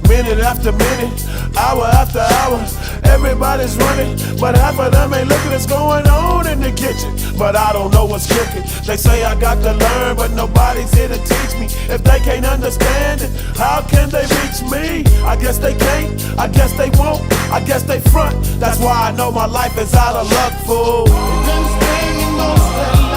minute after minute, hour after hour. Everybody's running, but half of them ain't looking what's going on in the kitchen. But I don't know what's cooking. They say I got to learn, but nobody's here to teach me. If they can't understand it, how can they reach me? I guess they can't, I guess they won't, I guess they front. That's why I know my life is out of luck, fool. Then stay, you gon' stay.